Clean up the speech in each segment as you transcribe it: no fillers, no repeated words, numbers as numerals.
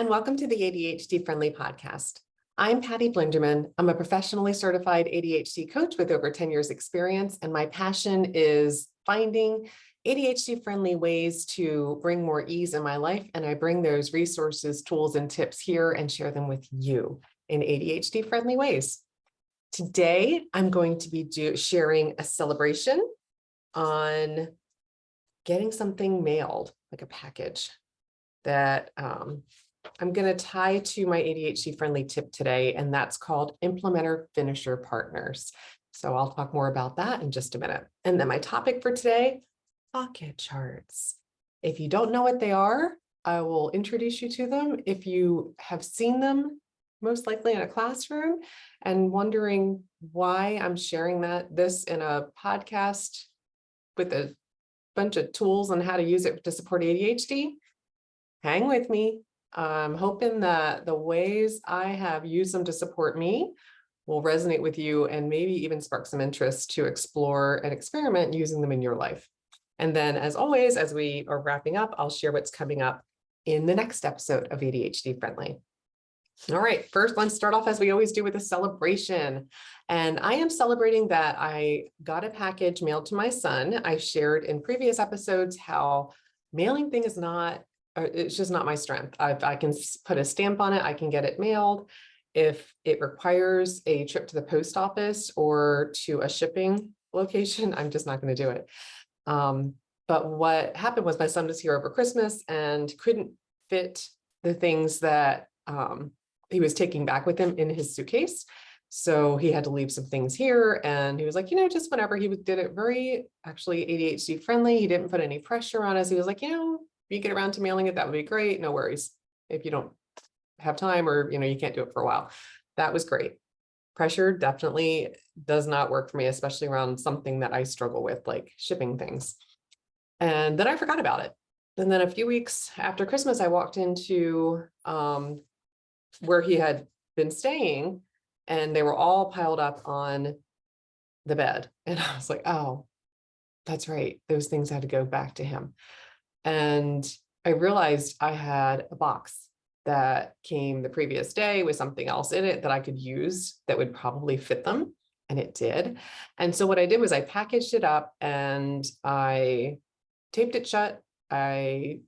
and welcome to the ADHD-Friendly podcast. I'm Patty Blinderman. I'm a professionally certified ADHD coach with over 10 years experience, and my passion is finding ADHD-friendly ways to bring more ease in my life, and I bring those resources, tools, and tips here and share them with you in ADHD-friendly ways. Today, I'm going to be sharing a celebration on getting something mailed, like a package that I'm going to tie to my ADHD-friendly tip today, and that's called Implementer Finisher Partners. So I'll talk more about that in just a minute. And then my topic for today, pocket charts. If you don't know what they are, I will introduce you to them. If you have seen them, most likely in a classroom, and wondering why I'm sharing this in a podcast with a bunch of tools on how to use it to support ADHD, hang with me. I'm hoping that the ways I have used them to support me will resonate with you and maybe even spark some interest to explore and experiment using them in your life. And then, as always, as we are wrapping up, I'll share what's coming up in the next episode of ADHD Friendly. All right, first, let's start off as we always do with a celebration. And I am celebrating that I got a package mailed to my son. I shared in previous episodes how mailing thing is it's just not my strength. I can put a stamp on it. I can get it mailed. If it requires a trip to the post office or to a shipping location, I'm just not going to do it. But what happened was my son was here over Christmas and couldn't fit the things that he was taking back with him in his suitcase. So he had to leave some things here, and he was like, just whenever he did it very actually ADHD friendly. He didn't put any pressure on us. He was like, if you get around to mailing it, that would be great. No worries. If you don't have time or, you can't do it for a while, that was great. Pressure definitely does not work for me, especially around something that I struggle with, like shipping things. And then I forgot about it. And then a few weeks after Christmas, I walked into where he had been staying, and they were all piled up on the bed. And I was like, oh, that's right. Those things had to go back to him. And I realized I had a box that came the previous day with something else in it that I could use that would probably fit them. And it did. And so what I did was I packaged it up and I taped it shut. I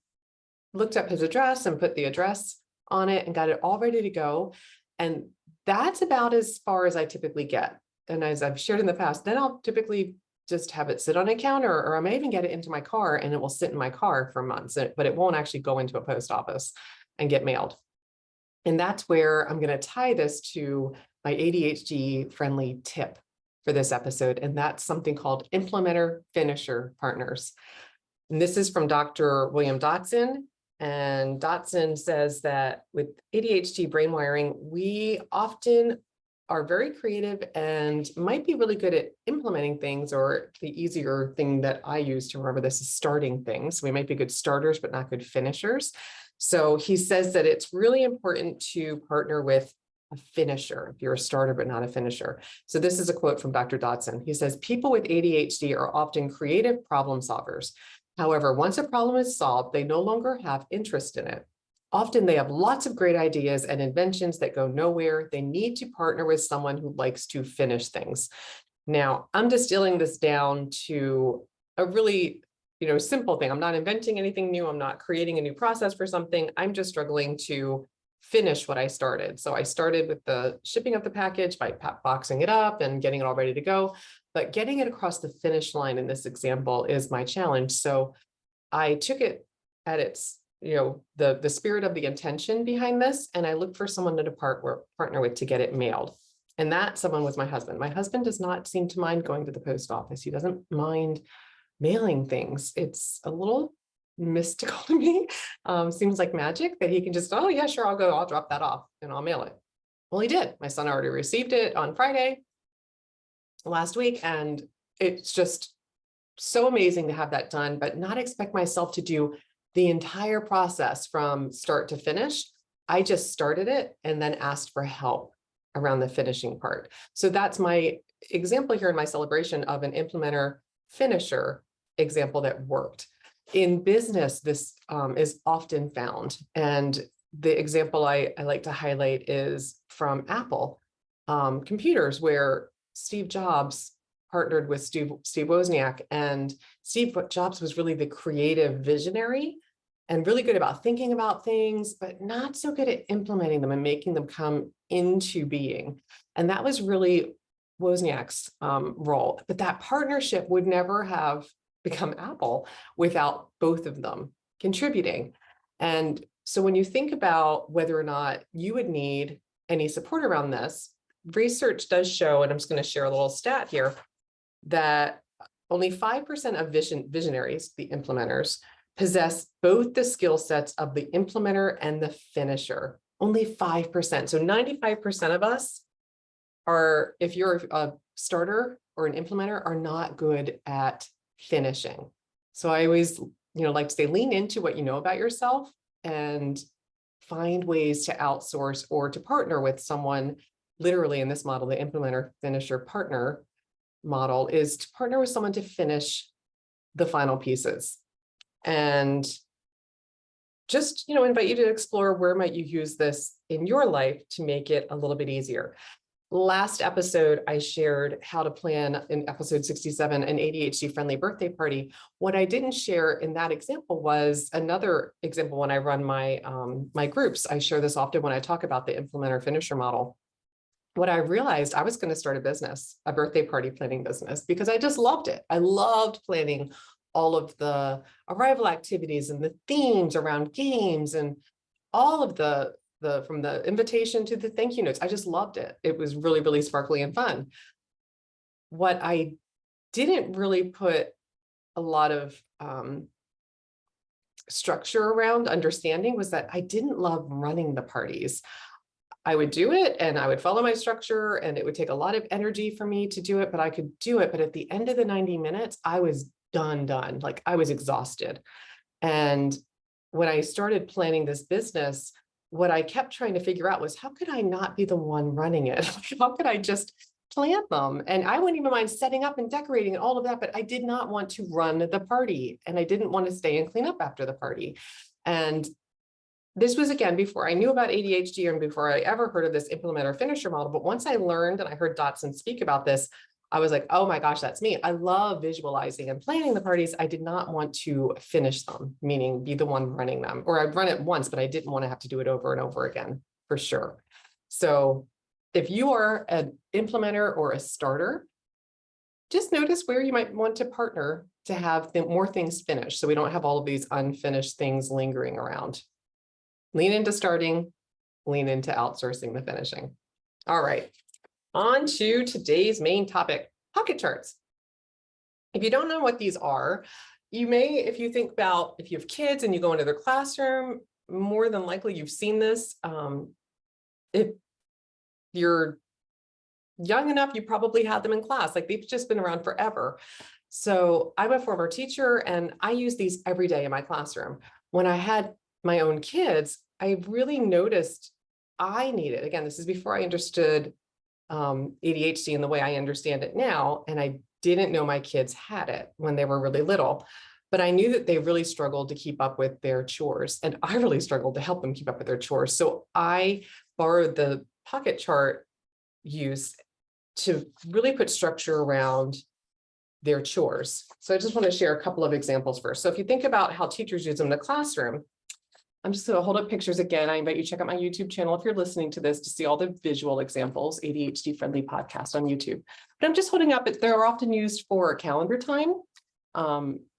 looked up his address and put the address on it and got it all ready to go. And that's about as far as I typically get. And as I've shared in the past, then I'll typically just have it sit on a counter, or I may even get it into my car and it will sit in my car for months, but it won't actually go into a post office and get mailed. And that's where I'm going to tie this to my ADHD friendly tip for this episode. And that's something called Implementer Finisher Partners. And this is from Dr. William Dodson. And Dodson says that with ADHD brain wiring, we often are very creative and might be really good at implementing things, or the easier thing that I use to remember this is starting things. We might be good starters, but not good finishers. So he says that it's really important to partner with a finisher if you're a starter, but not a finisher. So this is a quote from Dr. Dodson. He says, people with ADHD are often creative problem solvers. However, once a problem is solved, they no longer have interest in it. Often they have lots of great ideas and inventions that go nowhere. They need to partner with someone who likes to finish things. Now, I'm distilling this down to a really, simple thing. I'm not inventing anything new. I'm not creating a new process for something. I'm just struggling to finish what I started. So I started with the shipping of the package by boxing it up and getting it all ready to go. But getting it across the finish line in this example is my challenge. So I took it at its the spirit of the intention behind this, and I looked for someone to partner with to get it mailed. And that someone was my husband. My husband does not seem to mind going to the post office. He doesn't mind mailing things. It's a little mystical to me. Seems like magic that he can just, oh yeah, sure, I'll drop that off and I'll mail it. Well, he did. My son already received it on Friday last week, and it's just so amazing to have that done, but not expect myself to do the entire process from start to finish. I just started it and then asked for help around the finishing part. So that's my example here in my celebration of an implementer finisher example that worked. In business, this is often found, and the example I like to highlight is from Apple computers, where Steve Jobs partnered with Steve Wozniak, and Steve Jobs was really the creative visionary and really good about thinking about things, but not so good at implementing them and making them come into being. And that was really Wozniak's role. But that partnership would never have become Apple without both of them contributing. And so when you think about whether or not you would need any support around this, research does show, and I'm just going to share a little stat here, that only 5% of visionaries, the implementers, possess both the skill sets of the implementer and the finisher. Only 5%. So 95% of us are, if you're a starter or an implementer, are not good at finishing. So I always, like to say, lean into what you know about yourself and find ways to outsource or to partner with someone. Literally in this model, the implementer, finisher, partner model is to partner with someone to finish the final pieces. And just, invite you to explore where might you use this in your life to make it a little bit easier. Last episode, I shared how to plan, in episode 67, an ADHD-friendly birthday party. What I didn't share in that example was another example when I run my, my groups. I share this often when I talk about the implementer finisher model. What I realized, I was going to start a business, a birthday party planning business, because I just loved it. I loved planning all of the arrival activities and the themes around games and all of the from the invitation to the thank you notes. I just loved it. It was really, really sparkly and fun. What I didn't really put a lot of structure around understanding was that I didn't love running the parties. I would do it and I would follow my structure, and it would take a lot of energy for me to do it, but I could do it. But at the end of the 90 minutes, I was done. Like I was exhausted. And when I started planning this business, what I kept trying to figure out was, how could I not be the one running it? How could I just plan them? And I wouldn't even mind setting up and decorating and all of that, but I did not want to run the party, and I didn't want to stay and clean up after the party. And this was, again, before I knew about ADHD and before I ever heard of this implementer finisher model. But once I learned and I heard Dodson speak about this, I was like, oh my gosh, that's me. I love visualizing and planning the parties. I did not want to finish them, meaning be the one running them, or I'd run it once, but I didn't want to have to do it over and over again, for sure. So if you are an implementer or a starter, just notice where you might want to partner to have more things finished, so we don't have all of these unfinished things lingering around. Lean into starting, lean into outsourcing the finishing. All right. On to today's main topic, pocket charts. If you don't know what these are, you may, if you think about, if you have kids and you go into their classroom, more than likely you've seen this. If you're young enough, you probably had them in class, like they've just been around forever. So I'm a former teacher and I use these every day in my classroom. When I had my own kids, I really noticed I needed, again, this is before I understood ADHD in the way I understand it now. And I didn't know my kids had it when they were really little, but I knew that they really struggled to keep up with their chores. And I really struggled to help them keep up with their chores. So I borrowed the pocket chart use to really put structure around their chores. So I just want to share a couple of examples first. So if you think about how teachers use them in the classroom, I'm just going to hold up pictures again. I invite you to check out my YouTube channel if you're listening to this to see all the visual examples, ADHD-friendly podcast on YouTube. But I'm just holding up, they're often used for calendar time,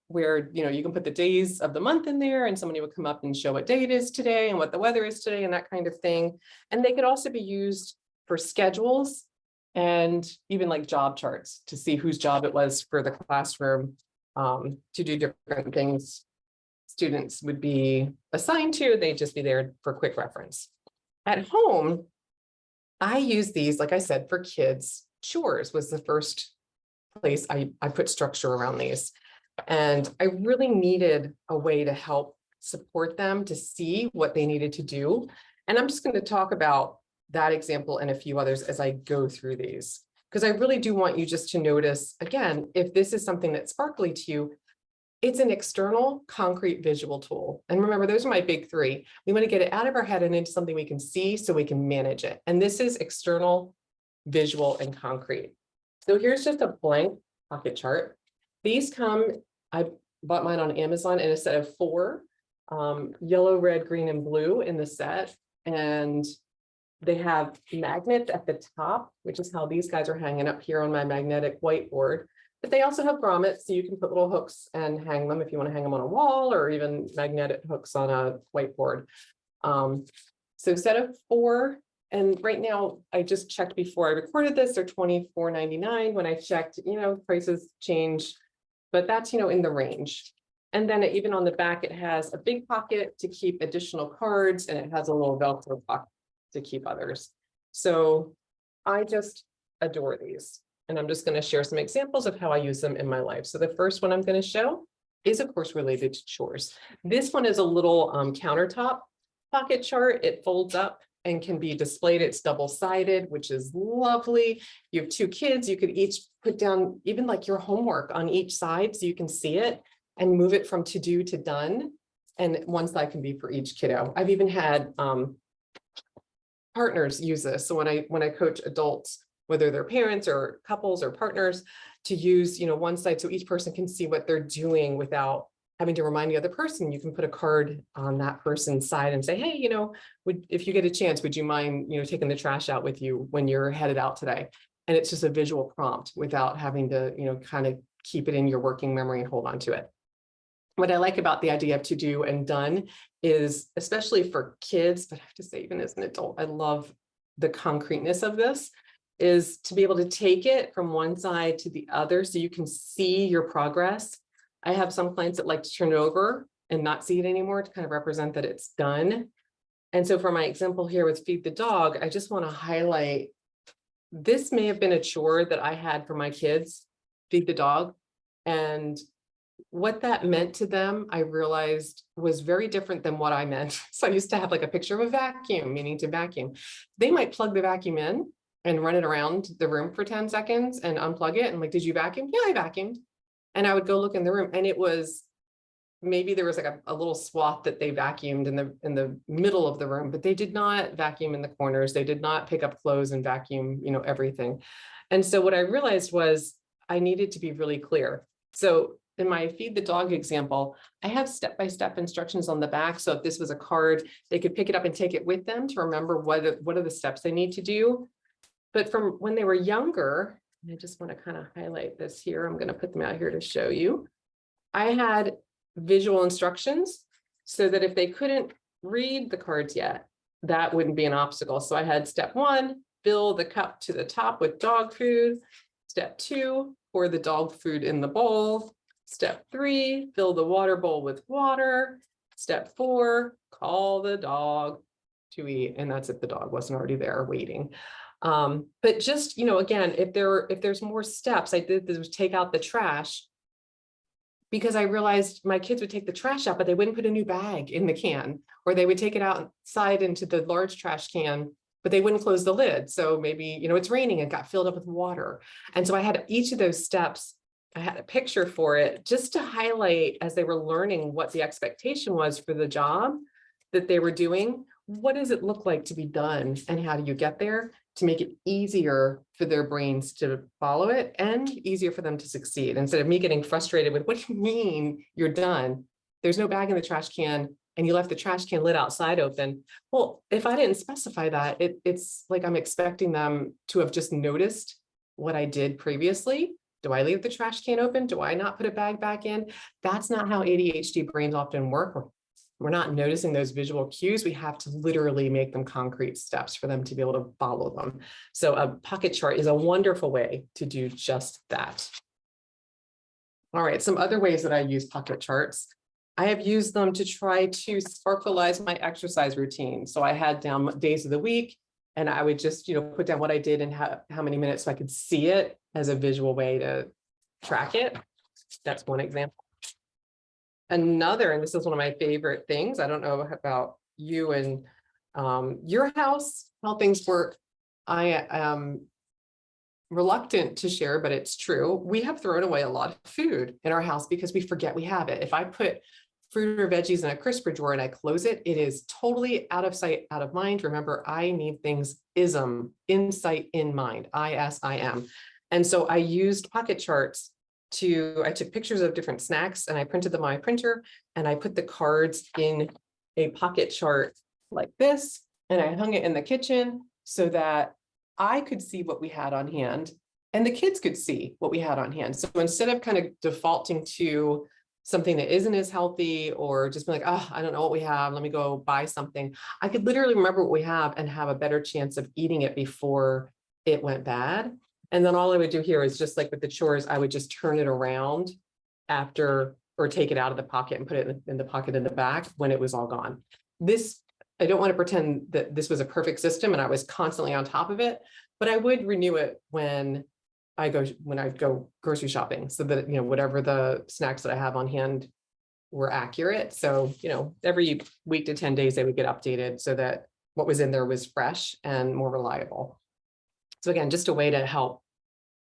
where you can put the days of the month in there and somebody would come up and show what day it is today and what the weather is today and that kind of thing. And they could also be used for schedules and even like job charts to see whose job it was for the classroom to do different things students would be assigned to. They'd just be there for quick reference. At home, I use these, like I said, for kids. Chores was the first place I put structure around these. And I really needed a way to help support them to see what they needed to do. And I'm just going to talk about that example and a few others as I go through these, because I really do want you just to notice, again, if this is something that's sparkly to you, It's an external concrete visual tool. And remember, those are my big three. We want to get it out of our head and into something we can see so we can manage it. And this is external, visual, and concrete. So here's just a blank pocket chart. These come, I bought mine on Amazon in a set of 4, yellow, red, green, and blue in the set. And they have magnets at the top, which is how these guys are hanging up here on my magnetic whiteboard. But they also have grommets, so you can put little hooks and hang them if you want to hang them on a wall, or even magnetic hooks on a whiteboard. So set of 4, and right now I just checked before I recorded this, they're $24.99. When I checked, prices change, but that's, in the range. And then even on the back, it has a big pocket to keep additional cards, and it has a little Velcro pocket to keep others. So I just adore these. And I'm just going to share some examples of how I use them in my life. So the first one I'm going to show is, of course, related to chores. This one is a little countertop pocket chart. It folds up and can be displayed. It's double-sided, which is lovely. You have 2 kids, you could each put down even like your homework on each side so you can see it and move it from to do to done. And one side can be for each kiddo. I've even had partners use this. So when I coach adults, whether they're parents or couples or partners, to use, one side so each person can see what they're doing without having to remind the other person. You can put a card on that person's side and say, hey, if you get a chance, would you mind, taking the trash out with you when you're headed out today? And it's just a visual prompt without having to, kind of keep it in your working memory and hold on to it. What I like about the idea of to do and done is, especially for kids, but I have to say, even as an adult, I love the concreteness of this, is to be able to take it from one side to the other so you can see your progress. I have some clients that like to turn it over and not see it anymore to kind of represent that it's done. And so for my example here with feed the dog, I just want to highlight, this may have been a chore that I had for my kids, feed the dog. And what that meant to them, I realized was very different than what I meant. So I used to have like a picture of a vacuum, meaning to vacuum. They might plug the vacuum in and run it around the room for 10 seconds and unplug it. And like, did you vacuum? Yeah, I vacuumed. And I would go look in the room, and it was, maybe there was like a little swath that they vacuumed in the middle of the room, but they did not vacuum in the corners. They did not pick up clothes and vacuum, everything. And so what I realized was I needed to be really clear. So in my feed the dog example, I have step-by-step instructions on the back. So if this was a card, they could pick it up and take it with them to remember what are the steps they need to do. But from when they were younger, and I just want to kind of highlight this here, I'm going to put them out here to show you. I had visual instructions so that if they couldn't read the cards yet, that wouldn't be an obstacle. So I had step 1, fill the cup to the top with dog food. Step 2, pour the dog food in the bowl. Step 3, fill the water bowl with water. Step 4, call the dog to eat. And that's if the dog wasn't already there waiting. But just, again, if there's more steps, I did this was take out the trash, because I realized my kids would take the trash out, but they wouldn't put a new bag in the can, or they would take it outside into the large trash can, but they wouldn't close the lid. So maybe, it's raining and got filled up with water. And so I had each of those steps, I had a picture for it just to highlight, as they were learning what the expectation was for the job that they were doing. What does it look like to be done, and how do you get there, to make it easier for their brains to follow it and easier for them to succeed, instead of me getting frustrated with, what do you mean you're done? There's no bag in the trash can and you left the trash can lid outside open. Well, if I didn't specify that, it's like I'm expecting them to have just noticed what I did previously. Do I leave the trash can open? Do I not put a bag back in? That's not how ADHD brains often work. We're not noticing those visual cues. We have to literally make them concrete steps for them to be able to follow them. So a pocket chart is a wonderful way to do just that. All right, some other ways that I use pocket charts. I have used them to try to sparkleize my exercise routine. So I had down days of the week, and I would just, put down what I did and how many minutes, so I could see it as a visual way to track it. That's one example. Another, and this is one of my favorite things, I don't know about you and your house, how things work. I reluctant to share, but it's true. We have thrown away a lot of food in our house because we forget we have it. If I put fruit or veggies in a crisper drawer and I close it, it is totally out of sight, out of mind. Remember, I need things in sight, in mind, ISIM. And so I used pocket charts I took pictures of different snacks and I printed them on my printer and I put the cards in a pocket chart like this, and I hung it in the kitchen so that I could see what we had on hand and the kids could see what we had on hand. So instead of kind of defaulting to something that isn't as healthy or just be like, oh, I don't know what we have, let me go buy something, I could literally remember what we have and have a better chance of eating it before it went bad. And then all I would do here is just like with the chores, I would just turn it around after, or take it out of the pocket and put it in the pocket in the back when it was all gone. I don't want to pretend that this was a perfect system and I was constantly on top of it, but I would renew it when I go grocery shopping so that, whatever the snacks that I have on hand were accurate. So, every week to 10 days, they would get updated so that what was in there was fresh and more reliable. So again, just a way to help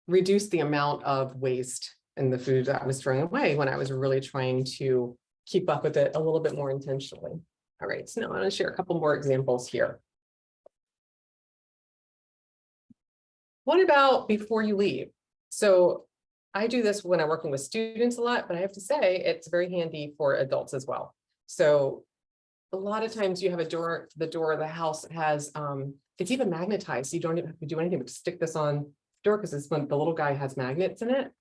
reduce the amount of waste in the food that I was throwing away when I was really trying to keep up with it a little bit more intentionally. All right, so now I'm going to share a couple more examples here. What about before you leave? So I do this when I'm working with students a lot, but I have to say it's very handy for adults as well. So a lot of times you have the door of the house has, it's even magnetized. So you don't even have to do anything but stick this on the door because this one, the little guy has magnets in it.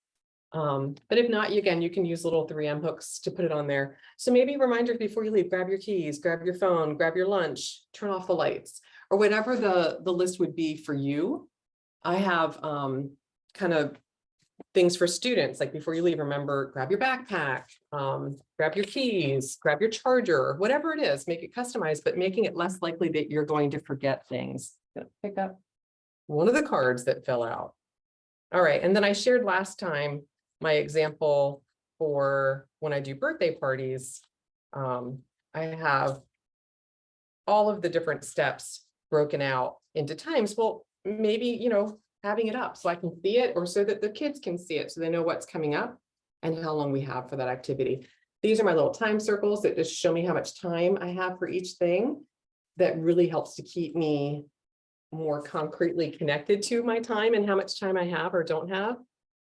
But if not, you can use little 3M hooks to put it on there. So maybe reminders before you leave, grab your keys, grab your phone, grab your lunch, turn off the lights, or whatever the list would be for you. I have kind of things for students, like before you leave, remember, grab your backpack, grab your keys, grab your charger, whatever it is, make it customized, but making it less likely that you're going to forget things. Pick up one of the cards that fell out. All right, and then I shared last time my example for when I do birthday parties. I have all of the different steps broken out into times. Well, maybe, having it up so I can see it, or so that the kids can see it so they know what's coming up and how long we have for that activity. These are my little time circles that just show me how much time I have for each thing. That really helps to keep me more concretely connected to my time and how much time I have or don't have.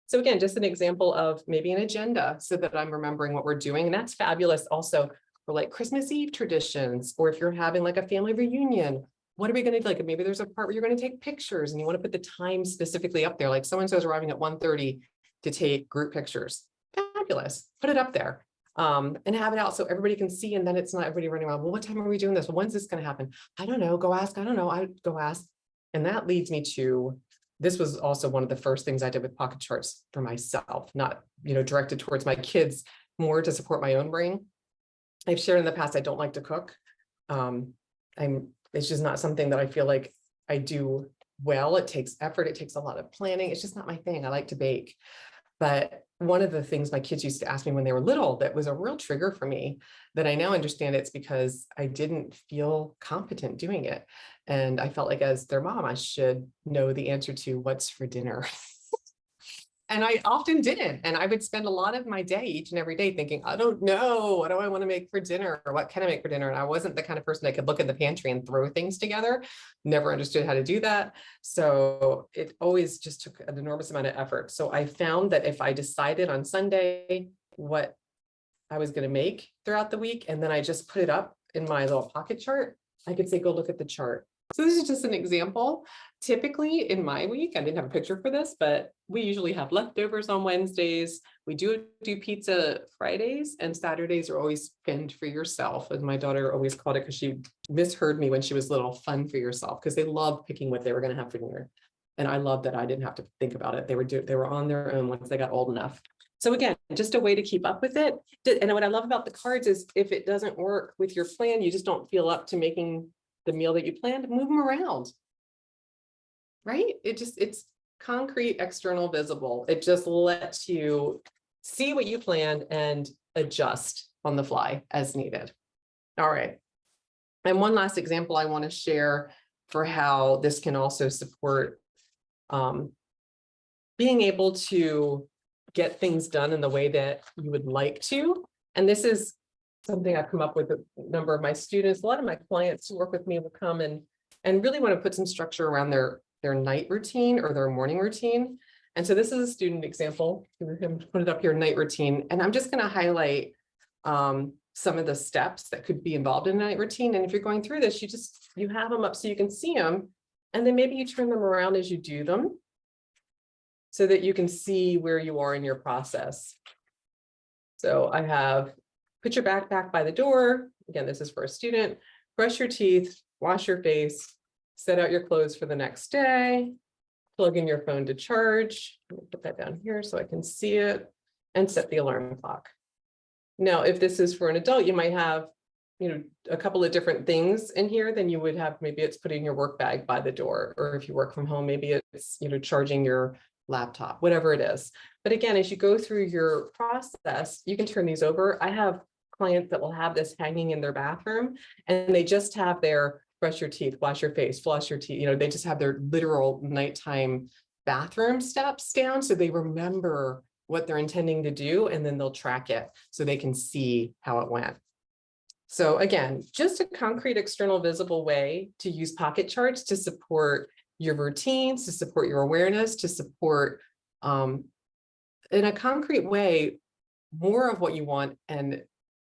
So again, just an example of maybe an agenda so that I'm remembering what we're doing. And that's fabulous also for like Christmas Eve traditions, or if you're having like a family reunion. What are we going to do? Like maybe there's a part where you're going to take pictures and you want to put the time specifically up there. Like so-and-so is arriving at 1:30 to take group pictures. Fabulous. Put it up there and have it out so everybody can see. And then it's not everybody running around. Well, what time are we doing this? Well, when's this going to happen? I don't know. Go ask. I don't know. I go ask. And that leads me to, this was also one of the first things I did with pocket charts for myself, not, directed towards my kids, more to support my own brain. I've shared in the past, I don't like to cook. It's just not something that I feel like I do well. It takes effort. It takes a lot of planning. It's just not my thing. I like to bake. But one of the things my kids used to ask me when they were little, that was a real trigger for me, that I now understand it's because I didn't feel competent doing it. And I felt like as their mom, I should know the answer to what's for dinner. And I often didn't. And I would spend a lot of my day, each and every day, thinking, I don't know, what do I want to make for dinner? Or what can I make for dinner? And I wasn't the kind of person that could look in the pantry and throw things together. Never understood how to do that. So it always just took an enormous amount of effort. So I found that if I decided on Sunday what I was going to make throughout the week, and then I just put it up in my little pocket chart, I could say, go look at the chart. So this is just an example. Typically in my week, I didn't have a picture for this, but we usually have leftovers on Wednesdays. We do pizza Fridays, and Saturdays are always fend for yourself, as my daughter always called it, because she misheard me when she was little. Fun for yourself, because they love picking what they were going to have for dinner. And I love that I didn't have to think about it. They were on their own once they got old enough. So again, just a way to keep up with it. And what I love about the cards is if it doesn't work with your plan, you just don't feel up to making the meal that you planned, move them around. Right? It's concrete, external, visible. It just lets you see what you planned and adjust on the fly as needed. All right. And one last example I want to share for how this can also support being able to get things done in the way that you would like to. And this is something I've come up with a number of my students. A lot of my clients who work with me will come and really want to put some structure around their night routine or their morning routine. And so this is a student example. We're going to put it up here, night routine. And I'm just going to highlight some of the steps that could be involved in a night routine. And if you're going through this, you have them up so you can see them. And then maybe you turn them around as you do them so that you can see where you are in your process. So I have put your backpack by the door. Again, this is for a student. Brush your teeth, wash your face, set out your clothes for the next day, plug in your phone to charge. Let me put that down here so I can see it, and set the alarm clock. Now, if this is for an adult, you might have, a couple of different things in here. Then you would have, maybe it's putting your work bag by the door, or if you work from home, maybe it's, charging your laptop, whatever it is. But again, as you go through your process, you can turn these over. I have clients that will have this hanging in their bathroom, and they just have their brush your teeth, wash your face, floss your teeth. They just have their literal nighttime bathroom steps down. So they remember what they're intending to do, and then they'll track it so they can see how it went. So again, just a concrete, external, visible way to use pocket charts to support your routines, to support your awareness, to support in a concrete way, more of what you want, and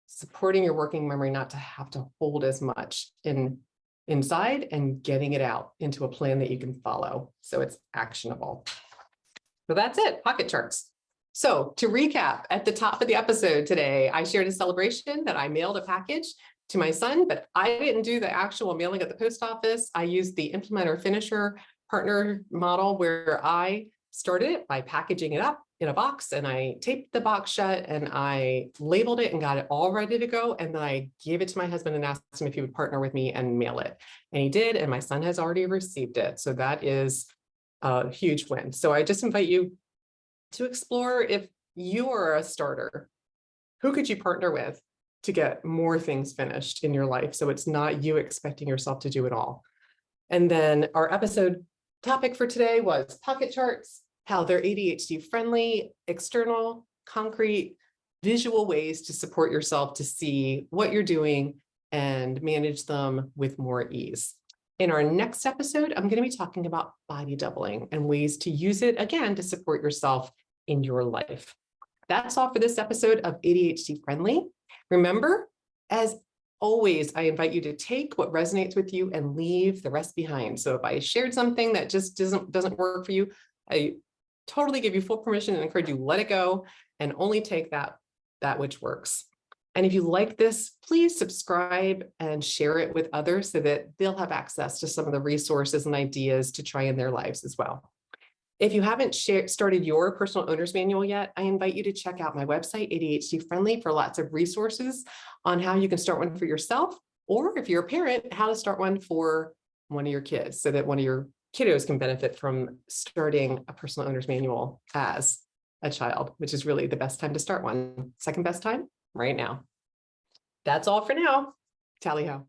supporting your working memory not to have to hold as much inside, and getting it out into a plan that you can follow so it's actionable. So that's it, pocket charts. So to recap, at the top of the episode today, I shared a celebration that I mailed a package to my son, but I didn't do the actual mailing at the post office. I used the implementer finisher partner model, where I started it by packaging it up in a box, and I taped the box shut, and I labeled it and got it all ready to go. And then I gave it to my husband and asked him if he would partner with me and mail it. And he did, and my son has already received it. So that is a huge win. So I just invite you to explore, if you are a starter, who could you partner with to get more things finished in your life, so it's not you expecting yourself to do it all. And then our episode topic for today was pocket charts, how they're ADHD friendly, external, concrete, visual ways to support yourself to see what you're doing and manage them with more ease. In our next episode, I'm going to be talking about body doubling and ways to use it again to support yourself in your life. That's all for this episode of ADHD Friendly. Remember, as always, I invite you to take what resonates with you and leave the rest behind. So if I shared something that just doesn't work for you, I totally give you full permission and encourage you to let it go and only take that which works. And if you like this, please subscribe and share it with others so that they'll have access to some of the resources and ideas to try in their lives as well. If you haven't started your personal owner's manual yet, I invite you to check out my website, ADHD Friendly, for lots of resources on how you can start one for yourself, or if you're a parent, how to start one for one of your kids so that one of your kiddos can benefit from starting a personal owner's manual as a child, which is really the best time to start one. Second best time, right now. That's all for now. Tally ho.